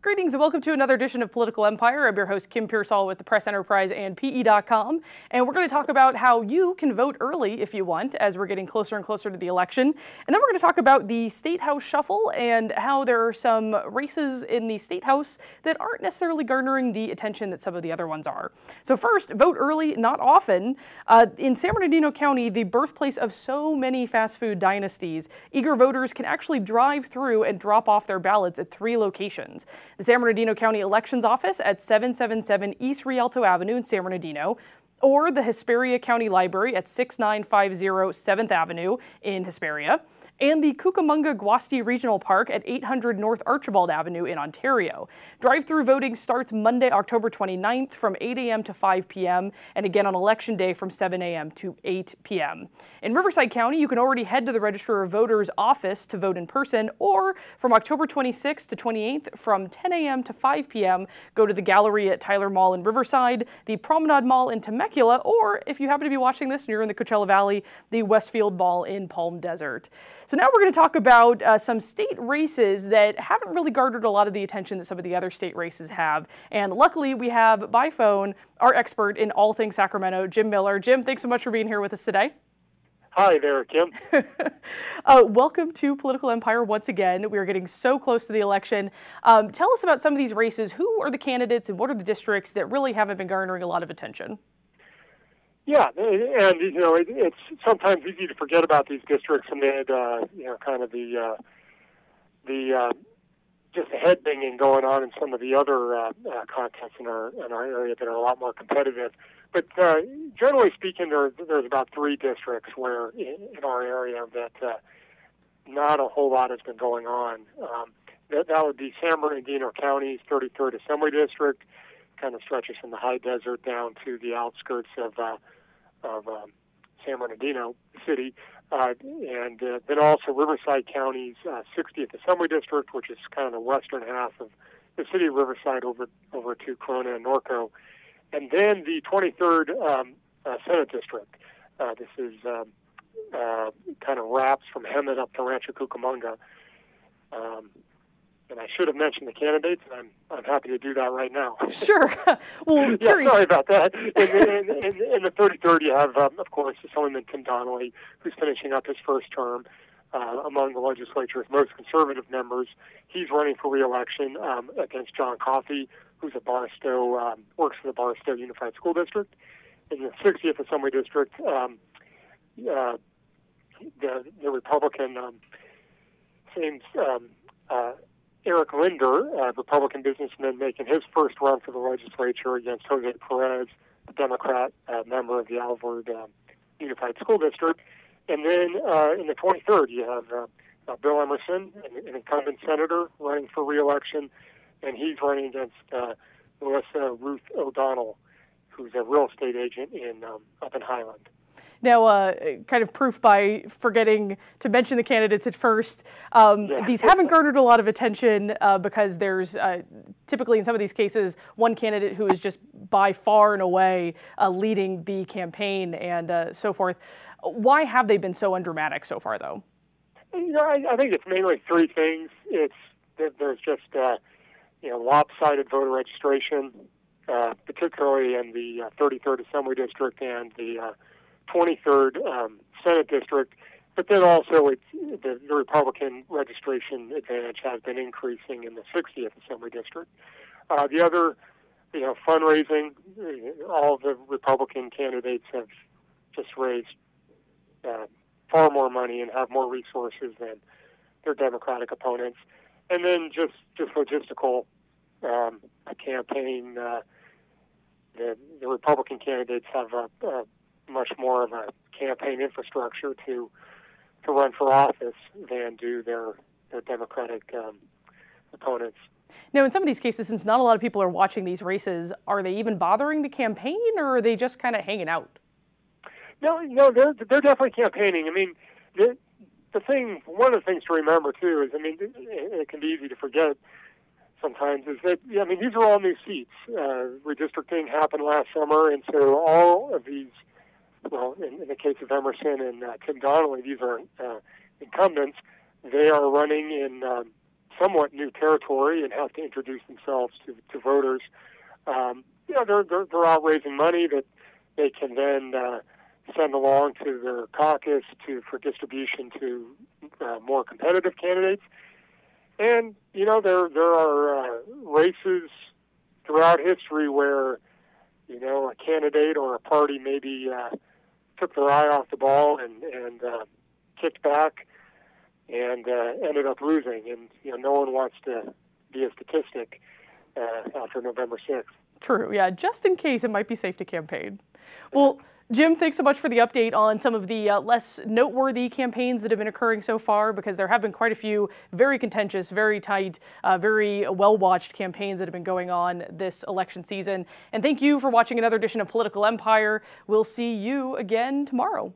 Greetings and welcome to another edition of Political Empire. I'm your host, Kim Pearsall with the Press Enterprise and PE.com. And we're going to talk about how you can vote early if you want as we're getting closer and closer to the election. And then we're going to talk about the statehouse shuffle and how there are some races in the statehouse that aren't necessarily garnering the attention that some of the other ones are. So first, vote early, not often. In San Bernardino County, the birthplace of so many fast food dynasties, eager voters can actually drive through and drop off their ballots at 3 locations. The San Bernardino County Elections Office at 777 East Rialto Avenue in San Bernardino, or the Hesperia County Library at 6950 7th Avenue in Hesperia, and the Cucamonga-Guasti Regional Park at 800 North Archibald Avenue in Ontario. Drive-thru voting starts Monday, October 29th from 8 a.m. to 5 p.m. and again on Election Day from 7 a.m. to 8 p.m. In Riverside County, you can already head to the Register of Voters office to vote in person, or from October 26th to 28th from 10 a.m. to 5 p.m. go to the Gallery at Tyler Mall in Riverside, the Promenade Mall in Temecula, or if you happen to be watching this and you're in the Coachella Valley, the Westfield Mall in Palm Desert. So now we're going to talk about some state races that haven't really garnered a lot of the attention that some of the other state races have. And luckily, we have by phone our expert in all things Sacramento, Jim Miller. Jim, thanks so much for being here with us today. Hi there, Kim. Welcome to Political Empire once again. We are getting so close to the election. Tell us about some of these races. Who are the candidates and what are the districts that really haven't been garnering a lot of attention? Yeah, and it's sometimes easy to forget about these districts amid kind of the just the headbanging going on in some of the other contests in our area that are a lot more competitive. But generally speaking, there's about 3 districts where in our area that not a whole lot has been going on. That would be San Bernardino County's 33rd Assembly District, kind of stretches from the high desert down to the outskirts of San Bernardino City, and then also Riverside County's 60th Assembly District, which is kind of the western half of the city of Riverside over to Corona and Norco, and then the 23rd Senate District. This is kind of wraps from Hemet up to Rancho Cucamonga. And I should have mentioned the candidates, and I'm happy to do that right now. Sure. Well, yeah, sorry about that. In the 33rd, you have, of course, Assemblyman Tim Donnelly, who's finishing up his first term among the legislature's most conservative members. He's running for re-election against John Coffey, who's a Barstow, works for the Barstow Unified School District. In the 60th Assembly District, the Republican seems... Eric Linder, a Republican businessman, making his first run for the legislature against Jose Perez, a Democrat member of the Alvord Unified School District. And then in the 23rd, you have Bill Emerson, an incumbent senator, running for re-election, and he's running against Melissa Ruth O'Donnell, who's a real estate agent up in Highland. Now, kind of proof by forgetting to mention the candidates at first, these haven't garnered a lot of attention because there's typically in some of these cases one candidate who is just by far and away leading the campaign and so forth. Why have they been so undramatic so far, though? I think it's mainly 3 things. It's that there's just lopsided voter registration, particularly in the 33rd Assembly District and the 23rd Senate District, but then also the Republican registration advantage has been increasing in the 60th Assembly District. The other, fundraising, all of the Republican candidates have just raised far more money and have more resources than their Democratic opponents. And then just logistical campaign, the Republican candidates have a much more of a campaign infrastructure to run for office than do their Democratic opponents. Now, in some of these cases, since not a lot of people are watching these races, are they even bothering the campaign, or are they just kind of hanging out? No, they're definitely campaigning. I mean, one of the things to remember too is, it can be easy to forget sometimes, is that these are all new seats. Redistricting happened last summer, and so all of these. Well, in the case of Emerson and Tim Donnelly, these are incumbents. They are running in somewhat new territory and have to introduce themselves to voters. They're out raising money that they can then send along to their caucus for distribution to more competitive candidates. And there are races throughout history where a candidate or a party maybe took their eye off the ball and kicked back and ended up losing. And no one wants to be a statistic after November 6th. True. Yeah. Just in case, it might be safe to campaign. Well, Jim, thanks so much for the update on some of the less noteworthy campaigns that have been occurring so far, because there have been quite a few very contentious, very tight, very well-watched campaigns that have been going on this election season. And thank you for watching another edition of Political Empire. We'll see you again tomorrow.